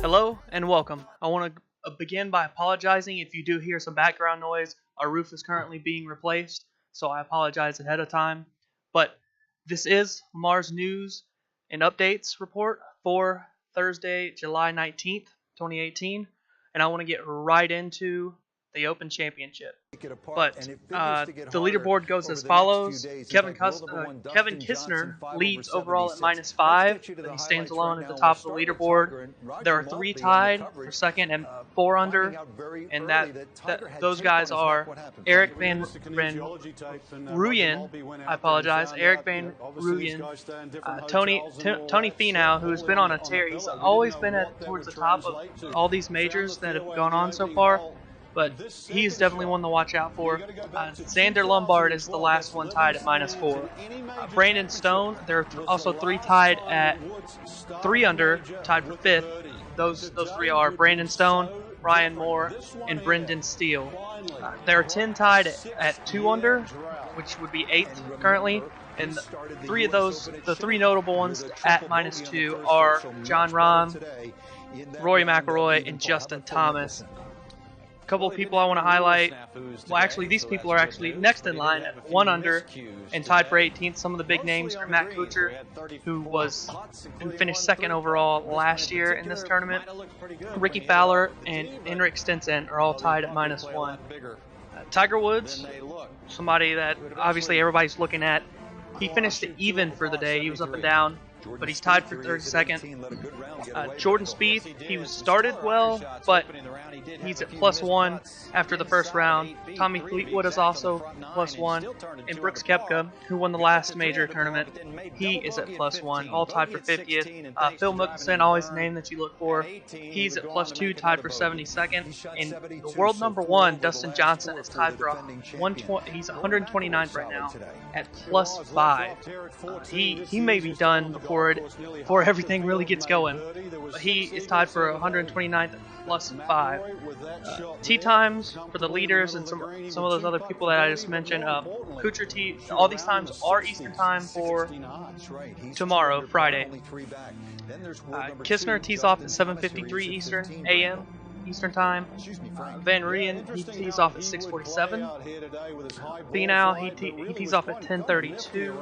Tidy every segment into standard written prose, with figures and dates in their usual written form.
Hello and welcome. I want to begin by apologizing if you do hear some background noise. Our roof is currently being replaced, so I apologize ahead of time. But this is Lamar's news and updates report for Thursday, July 19th, 2018, and I want to get right into the Open Championship. But the leaderboard goes as follows. Kevin Kistner leads overall at -5. He stands alone at the top of the leaderboard. There are 3 tied for second and 4 under, and those guys are Eric Van Rooyen. I apologize, Eric Van Rooyen, Tony Finau, who has been on a tear. He's always been towards the top of all these majors that have gone on so far. But he's definitely one to watch out for. Xander Lombard is the last one tied at -4. Brandon Stone, there are also 3 tied at 3 under, tied for 5th. Those 3 are Brandon Stone, Ryan Moore, and Brendan Steele. There are 10 tied at 2 under, which would be 8th currently. And 3 of those, the 3 notable ones at -2 are Jon Rahm, Rory McIlroy, and Justin Thomas. Couple of people I want to highlight. Well, actually, these people are actually next in line at 1 under and tied for 18th. Some of the big names are Matt Kuchar, who finished 2nd overall last year in this tournament. Ricky Fowler and Henrik Stenson are all tied at -1. Tiger Woods, somebody that obviously everybody's looking at. He finished even for the day. He was up and down, but he's tied for 32nd. Jordan Spieth, he started well, but he's at +1 after the first round. Tommy Fleetwood is also +1, and Brooks Koepka, who won the last major tournament, he is at +1, all tied for 50th. Phil Mickelson, always a name that you look for. He's at +2, tied for 72nd. And the world number 1, Dustin Johnson, is tied for 120. He's 129th right now at +5. He may be done before everything really gets going. But he is tied for 129th at +5. Tee times for the leaders and some of those other people that I just mentioned. Kuchar tee, all these times are Eastern time for tomorrow, Friday. Kistner tees off at 7:53 a.m. Eastern time. Van Rooyen, he tees off at 6:47. Finau, he tees off at 10:32.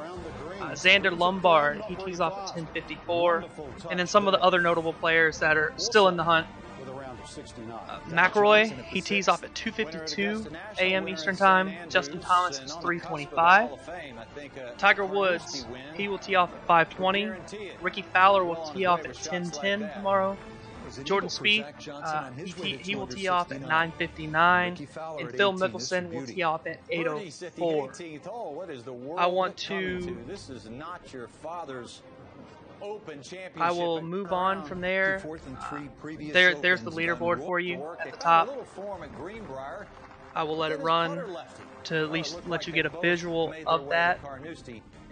Xander Lombard, he tees off at 10:54. And then some of the other notable players that are still in the hunt. McIlroy, he tees off at 2:52 a.m. Eastern time. Justin Thomas is 3:25. Tiger Woods, he will tee off at 5:20. Ricky Fowler will tee off at 10:10 tomorrow. Jordan Spieth, he will tee off at 9:59, and Phil Mickelson will tee off at 8:04. I want to. I will move on from there. There's the leaderboard for you at the top. I will let it run to at least let you get a visual of that.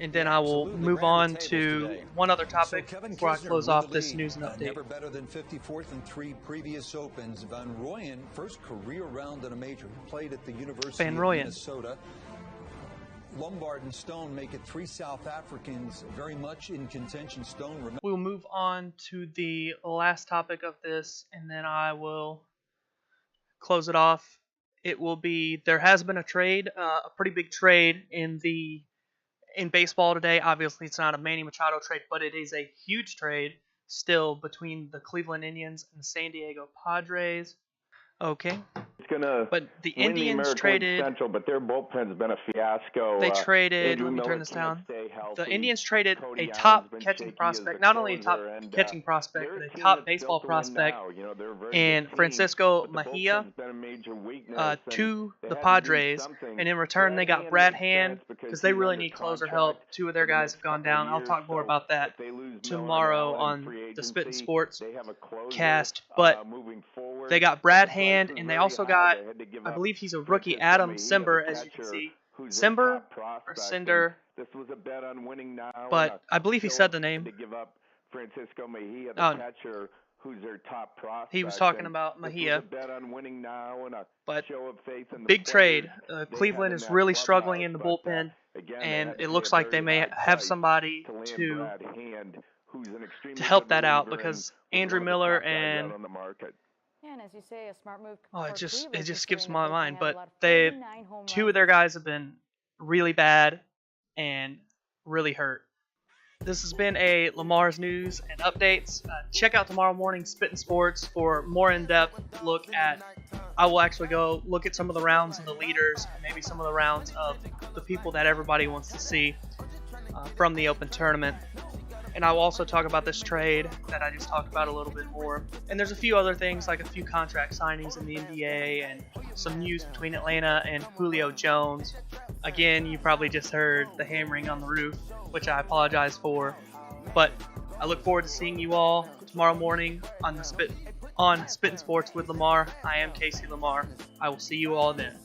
And then I will move on to one other topic before I close off this news and update. Never better than 54th in 3 previous Opens. Van Rooyen, first career round in a major. He played at the University of Minnesota. Lombard and Stone make it 3 South Africans very much in contention. Stone. We'll move on to the last topic of this, and then I will close it off. It will be, there has been a trade, a pretty big trade in baseball today. Obviously, it's not a Manny Machado trade, but it is a huge trade still between the Cleveland Indians and the San Diego Padres. Okay. But the Indians traded. Central, but their bullpen's been a fiasco. They traded. Let me turn this down. The Indians traded a top catching prospect, not only a top catching prospect, but a top baseball prospect, and Francisco Mejia to the Padres. And in return, they got Brad Hand because they really need closer help. 2 of their guys have gone down. I'll talk more about that tomorrow on the Spittin' Sports cast. But they got Brad Hand, and they also got, I believe he's a rookie, Adam Cimber, as you can see. Cimber or Cinder, but I believe he said the name. Who's their top prospect. He was talking about Mejia. But big trade. Cleveland is really struggling in the bullpen. and it looks like they may have somebody to help that out, because Andrew Miller and as you say, a smart move. It just skips my mind, but two of their guys have been really bad and really hurt. This has been a Lamar's News and Updates. Check out tomorrow morning Spittin' Sports for more in-depth look at. I will actually go look at some of the rounds of the leaders and maybe some of the rounds of the people that everybody wants to see from the Open Tournament. And I will also talk about this trade that I just talked about a little bit more. And there's a few other things, like a few contract signings in the NBA and some news between Atlanta and Julio Jones. Again, you probably just heard the hammering on the roof, which I apologize for. But I look forward to seeing you all tomorrow morning on Spittin' Sports with Lamar. I am Casey Lamar. I will see you all then.